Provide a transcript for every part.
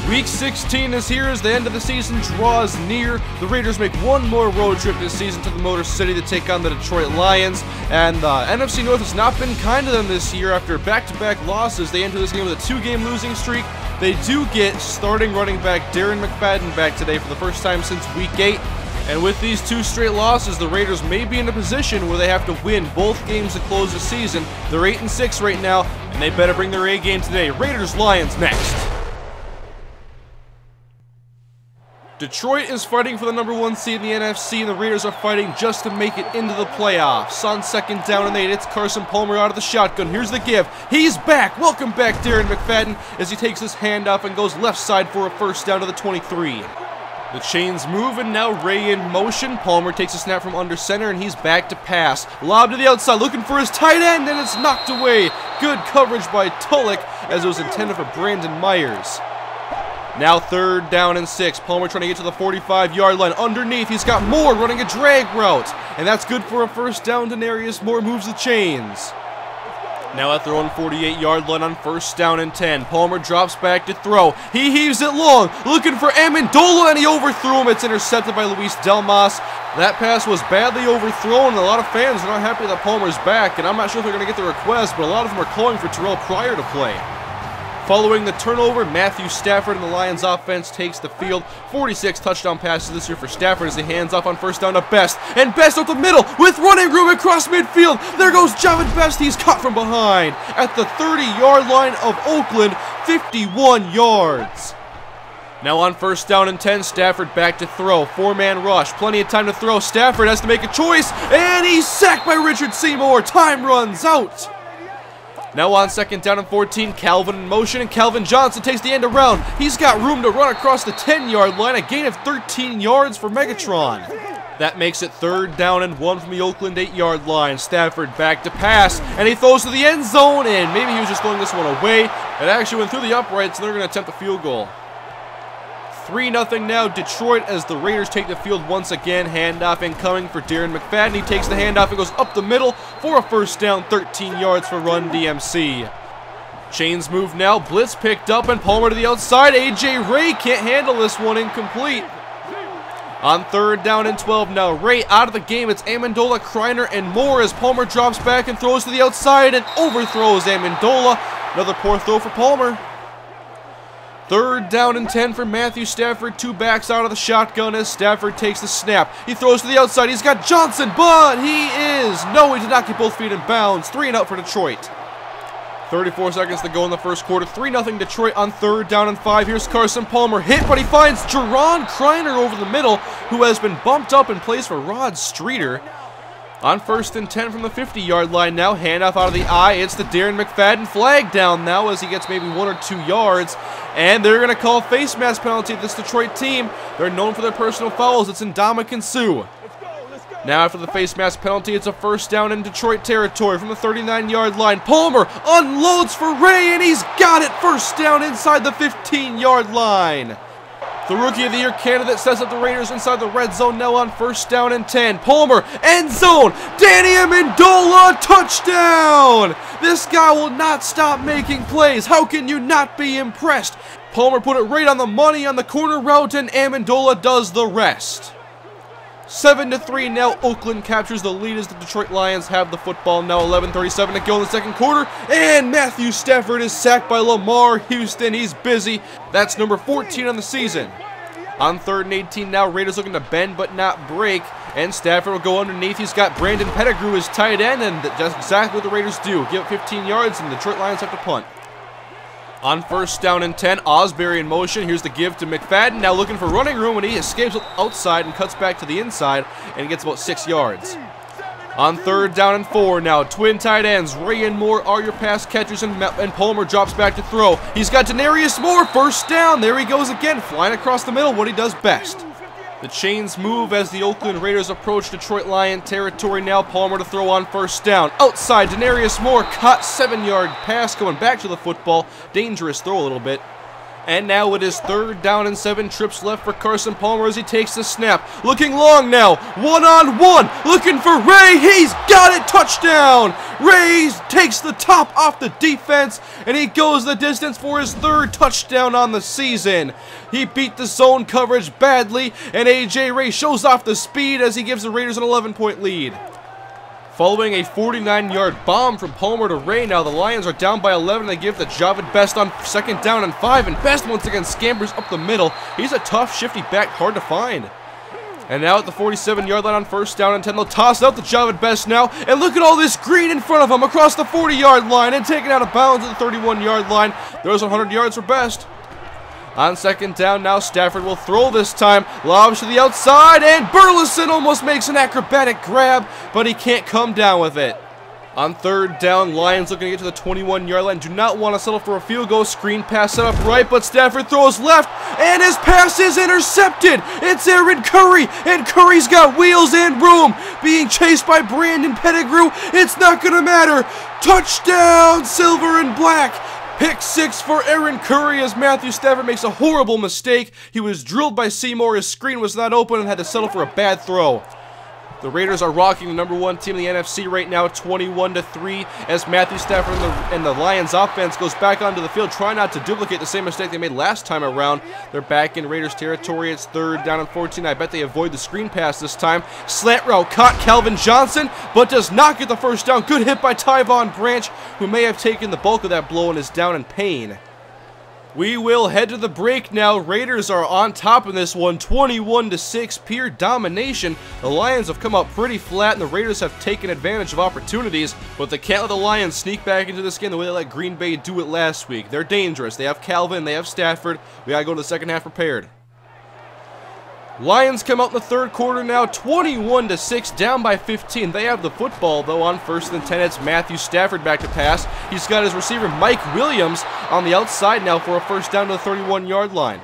Week 16 is here as the end of the season draws near. The Raiders make one more road trip this season to the Motor City to take on the Detroit Lions. And the NFC North has not been kind to them this year. After back-to-back losses, they enter this game with a 2-game losing streak. They do get starting running back Darren McFadden back today for the first time since Week 8. And with these 2 straight losses, the Raiders may be in a position where they have to win both games to close the season. They're 8-6 right now, and they better bring their A game today. Raiders-Lions next. Detroit is fighting for the #1 seed in the NFC, and the Raiders are fighting just to make it into the playoffs. On 2nd down and 8, it's Carson Palmer out of the shotgun. Here's the give. He's back. Welcome back, Darren McFadden, as he takes his handoff and goes left side for a first down to the 23. The chains move, and now Ray in motion. Palmer takes a snap from under center, and he's back to pass. Lob to the outside, looking for his tight end, and it's knocked away. Good coverage by Tulloch, as it was intended for Brandon Myers. Now 3rd down and 6. Palmer trying to get to the 45-yard line. Underneath, he's got Moore running a drag route. And that's good for a first down. Denarius Moore moves the chains. Now at their own 48-yard line on 1st down and 10. Palmer drops back to throw. He heaves it long, looking for Amendola, and he overthrew him. It's intercepted by Luis Delmas. That pass was badly overthrown, and a lot of fans are not happy that Palmer's back. And I'm not sure if they're going to get the request, but a lot of them are calling for Terrell Pryor to play. Following the turnover, Matthew Stafford and the Lions offense takes the field. 46 touchdown passes this year for Stafford as he hands off on 1st down to Best. And Best up the middle with running room across midfield. There goes Javid Best. He's caught from behind at the 30-yard line of Oakland, 51 yards. Now on 1st down and 10, Stafford back to throw. 4-man rush. Plenty of time to throw. Stafford has to make a choice, and he's sacked by Richard Seymour. Time runs out. Now on 2nd down and 14, Calvin in motion, and Calvin Johnson takes the end around. He's got room to run across the 10-yard line, a gain of 13 yards for Megatron. That makes it 3rd down and 1 from the Oakland 8-yard line. Stafford back to pass, and he throws to the end zone, and maybe he was just throwing this one away. It actually went through the uprights, and they're going to attempt a field goal. 3-0 now, Detroit, as the Raiders take the field once again. Handoff incoming for Darren McFadden. He takes the handoff and goes up the middle for a first down, 13 yards for Run DMC. Chains move now, blitz picked up, and Palmer to the outside. A.J. Ray can't handle this one, incomplete. On 3rd down and 12 now, Ray out of the game. It's Amendola, Kreiner, and Moore as Palmer drops back and throws to the outside and overthrows Amendola. Another poor throw for Palmer. 3rd down and 10 for Matthew Stafford. 2 backs out of the shotgun as Stafford takes the snap. He throws to the outside. He's got Johnson, but he did not get both feet in bounds. 3 and out for Detroit. 34 seconds to go in the first quarter. 3-0 Detroit on 3rd down and 5. Here's Carson Palmer. Hit, but he finds Jerron Kreiner over the middle, who has been bumped up and plays for Rod Streeter. On 1st and 10 from the 50-yard line now. Handoff out of the eye. It's the Darren McFadden flag down now as he gets maybe 1 or 2 yards. And they're going to call a face mask penalty at this Detroit team. They're known for their personal fouls. It's Ndamukong Suh. Now after the face mask penalty, it's a first down in Detroit territory from the 39-yard line. Palmer unloads for Ray, and he's got it. First down inside the 15-yard line. The Rookie of the Year candidate sets up the Raiders inside the red zone now on 1st down and 10. Palmer, end zone. Danny Amendola, touchdown. This guy will not stop making plays. How can you not be impressed? Palmer put it right on the money on the corner route, and Amendola does the rest. 7-3 now. Oakland captures the lead as the Detroit Lions have the football. Now 11:37 to go in the second quarter. And Matthew Stafford is sacked by Lamar Houston. He's busy. That's number 14 on the season. On 3rd and 18 now. Raiders looking to bend but not break. And Stafford will go underneath. He's got Brandon Pettigrew as tight end. And that's exactly what the Raiders do. Give up 15 yards and the Detroit Lions have to punt. On 1st down and 10, Osbury in motion. Here's the give to McFadden. Now looking for running room, and he escapes outside and cuts back to the inside and gets about 6 yards. On 3rd down and 4 now, twin tight ends. Ray and Moore are your pass catchers, and Palmer drops back to throw. He's got Denarius Moore, first down. There he goes again, flying across the middle, what he does best. The chains move as the Oakland Raiders approach Detroit Lion territory now. Palmer to throw on 1st down. Outside, Denarius Moore caught 7-yard pass going back to the football. Dangerous throw a little bit. And now it is 3rd down and 7 trips left for Carson Palmer as he takes the snap. Looking long now, one-on-one, looking for Ray. He's got it, touchdown. Ray takes the top off the defense, and he goes the distance for his 3rd touchdown on the season. He beat the zone coverage badly, and A.J. Ray shows off the speed as he gives the Raiders an 11-point lead. Following a 49-yard bomb from Palmer to Ray, now the Lions are down by 11. They give the Javid Best on 2nd down and 5, and Best once again scampers up the middle. He's a tough, shifty back, hard to find. And now at the 47-yard line on 1st down and 10, they'll toss out the Javid Best now, and look at all this green in front of him across the 40-yard line and taken out of bounds at the 31-yard line. There's 100 yards for Best. On 2nd down now, Stafford will throw this time, lobs to the outside, and Burleson almost makes an acrobatic grab, but he can't come down with it. On 3rd down, Lions looking to get to the 21-yard line, do not want to settle for a field goal, screen pass set up right, but Stafford throws left, and his pass is intercepted. It's Aaron Curry, and Curry's got wheels and room, being chased by Brandon Pettigrew. It's not going to matter. Touchdown, silver and black. Pick 6 for Aaron Curry as Matthew Stafford makes a horrible mistake. He was drilled by Seymour, his screen was not open, and had to settle for a bad throw. The Raiders are rocking the #1 team in the NFC right now, 21-3, as Matthew Stafford and the Lions offense goes back onto the field, trying not to duplicate the same mistake they made last time around. They're back in Raiders territory. It's 3rd down and 14. I bet they avoid the screen pass this time. Slant route caught Calvin Johnson, but does not get the 1st down. Good hit by Tyvon Branch, who may have taken the bulk of that blow and is down in pain. We will head to the break now. Raiders are on top of this one, 21-6, pure domination. The Lions have come out pretty flat, and the Raiders have taken advantage of opportunities, but they can't let the Lions sneak back into this game the way they let Green Bay do it last week. They're dangerous. They have Calvin, they have Stafford. We gotta go to the 2nd half prepared. Lions come out in the 3rd quarter now, 21-6, down by 15. They have the football, though, on 1st and 10. It's Matthew Stafford back to pass. He's got his receiver, Mike Williams, on the outside now for a 1st down to the 31-yard line.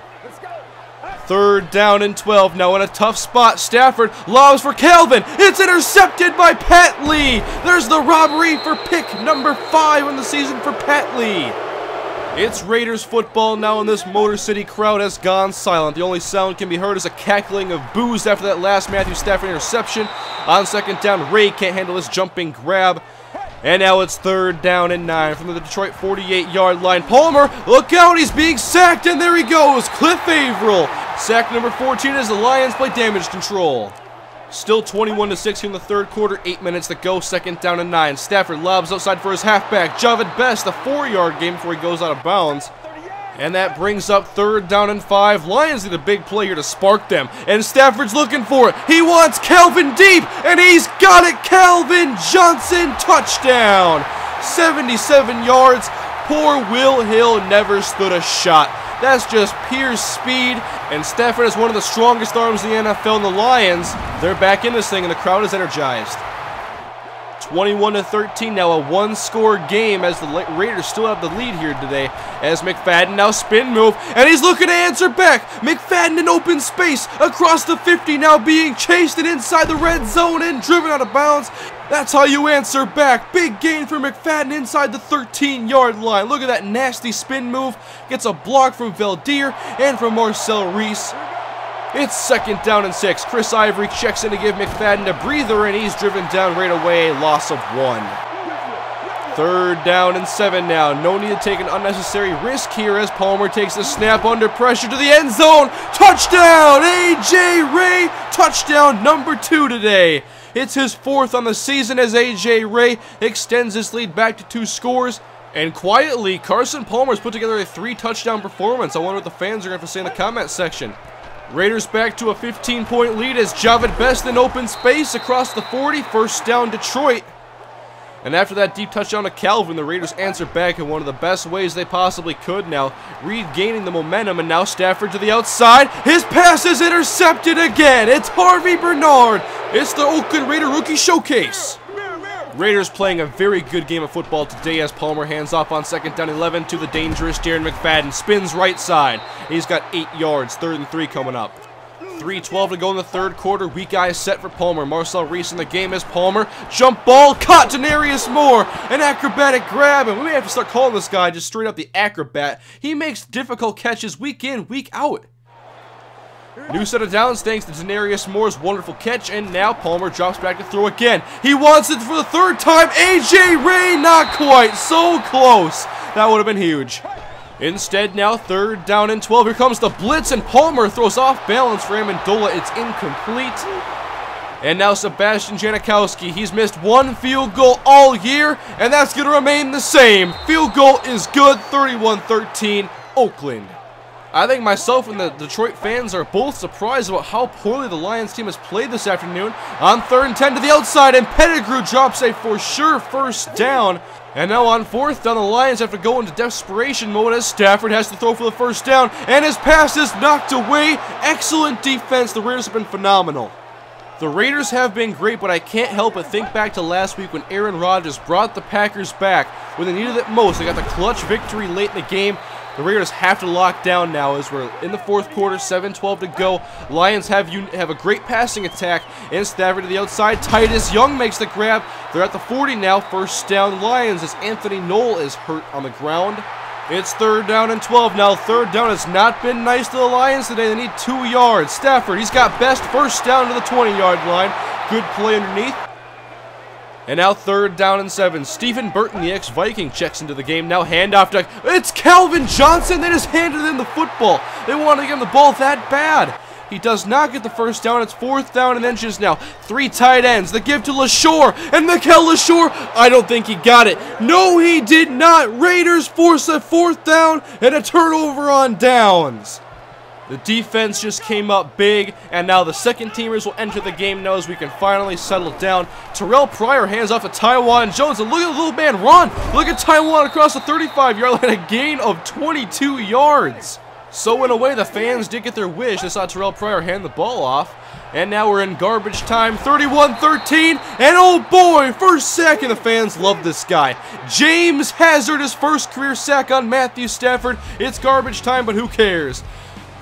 3rd down and 12. Now in a tough spot, Stafford lobs for Calvin. It's intercepted by Pat Lee. There's the robbery for pick number 5 in the season for Pat Lee. It's Raiders football now, and this Motor City crowd has gone silent. The only sound can be heard is a cackling of boos after that last Matthew Stafford interception. On 2nd down, Ray can't handle this jumping grab. And now it's 3rd down and 9 from the Detroit 48-yard line. Palmer, look out, he's being sacked, and there he goes, Cliff Averill. Sack number 14 as the Lions play damage control. Still 21-6 in the 3rd quarter, 8 minutes to go, 2nd down and 9. Stafford lobs outside for his halfback, Javid Best, a 4-yard gain before he goes out of bounds. And that brings up 3rd down and 5. Lions need a big play here to spark them, and Stafford's looking for it. He wants Calvin deep, and he's got it. Calvin Johnson, touchdown. 77 yards. Poor Will Hill never stood a shot. That's just pure speed, and Stafford is one of the strongest arms in the NFL, and the Lions, they're back in this thing, and the crowd is energized. 21-13, now a 1-score game as the Raiders still have the lead here today, as McFadden now spin move, and he's looking to answer back. McFadden in open space across the 50, now being chased and inside the red zone and driven out of bounds. That's how you answer back. Big gain for McFadden inside the 13-yard line. Look at that nasty spin move. Gets a block from Valdir and from Marcel Reese. It's 2nd down and 6. Chris Ivory checks in to give McFadden a breather, and he's driven down right away. Loss of 1. 3rd down and 7 now. No need to take an unnecessary risk here as Palmer takes the snap under pressure to the end zone. Touchdown! A.J. Ray. Touchdown number 2 today. It's his 4th on the season as A.J. Ray extends his lead back to 2 scores. And quietly, Carson Palmer's put together a 3-touchdown performance. I wonder what the fans are going to have to say in the comment section. Raiders back to a 15-point lead as Javid Best in open space across the 40. 1st down Detroit. And after that deep touchdown to Calvin, the Raiders answer back in one of the best ways they possibly could now, regaining the momentum, and now Stafford to the outside. His pass is intercepted again. It's Harvey Bernard. It's the Oakland Raider Rookie Showcase. Raiders playing a very good game of football today as Palmer hands off on 2nd down 11 to the dangerous Darren McFadden. Spins right side. He's got 8 yards, 3rd and 3 coming up. 3:12 to go in the third quarter. Weak eyes set for Palmer. Marcel Reese in the game as Palmer. Jump ball, caught Denarius Moore. An acrobatic grab, and we may have to start calling this guy just straight up the acrobat. He makes difficult catches week in, week out. New set of downs thanks to Denarius Moore's wonderful catch, and now Palmer drops back to throw again. He wants it for the third time. A.J. Ray, not quite. So close. That would have been huge. Instead, now 3rd down and 12. Here comes the blitz, and Palmer throws off balance for Amendola. It's incomplete. And now Sebastian Janikowski. He's missed 1 field goal all year, and that's going to remain the same. Field goal is good. 31-13, Oakland. I think myself and the Detroit fans are both surprised about how poorly the Lions team has played this afternoon. On 3rd and 10 to the outside, and Pettigrew drops a for sure first down. And now on 4th down, the Lions have to go into desperation mode as Stafford has to throw for the first down, and his pass is knocked away. Excellent defense. The Raiders have been phenomenal. The Raiders have been great, but I can't help but think back to last week when Aaron Rodgers brought the Packers back when they needed it most. They got the clutch victory late in the game. The Raiders have to lock down now as we're in the 4th quarter, 7:12 to go. Lions have a great passing attack, and Stafford to the outside. Titus Young makes the grab. They're at the 40 now. First down Lions as Anthony Knoll is hurt on the ground. It's 3rd down and 12 now. 3rd down has not been nice to the Lions today. They need 2 yards. Stafford, he's got best first down to the 20-yard line. Good play underneath. And now 3rd down and 7. Stephen Burton, the ex-Viking, checks into the game. Now handoff to... It's Calvin Johnson! They just handed him the football. They wanted to get him the ball that bad. He does not get the first down. It's 4th down and inches now. 3 tight ends. The give to LaShore. And Mikel LaShore, I don't think he got it. No, he did not. Raiders force a 4th down and a turnover on downs. The defense just came up big, and now the second teamers will enter the game now as we can finally settle down. Terrell Pryor hands off to Taiwan Jones, and look at the little man run. Look at Taiwan across the 35-yard line, a gain of 22 yards. So in a way, the fans did get their wish. They saw Terrell Pryor hand the ball off, and now we're in garbage time, 31-13, and oh boy, first sack, and the fans love this guy. James Hazard, his first career sack on Matthew Stafford. It's garbage time, but who cares?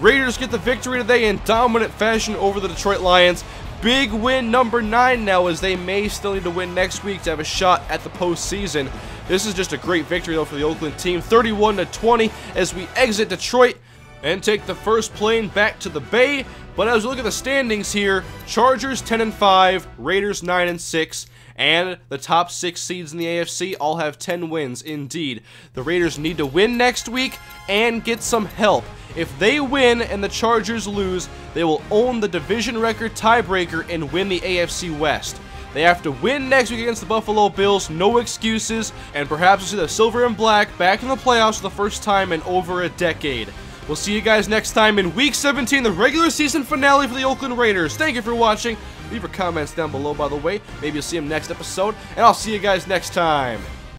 Raiders get the victory today in dominant fashion over the Detroit Lions. Big win number 9 now, as they may still need to win next week to have a shot at the postseason. This is just a great victory though for the Oakland team, 31-20 as we exit Detroit and take the first plane back to the Bay. But as we look at the standings here, Chargers 10-5, Raiders 9-6. And the top 6 seeds in the AFC all have 10 wins indeed. The Raiders need to win next week and get some help. If they win and the Chargers lose, they will own the division record tiebreaker and win the AFC West. They have to win next week against the Buffalo Bills, no excuses, and perhaps we'll see the Silver and Black back in the playoffs for the first time in over a decade. We'll see you guys next time in Week 17, the regular season finale for the Oakland Raiders. Thank you for watching. Leave your comments down below, by the way. Maybe you'll see them next episode, and I'll see you guys next time.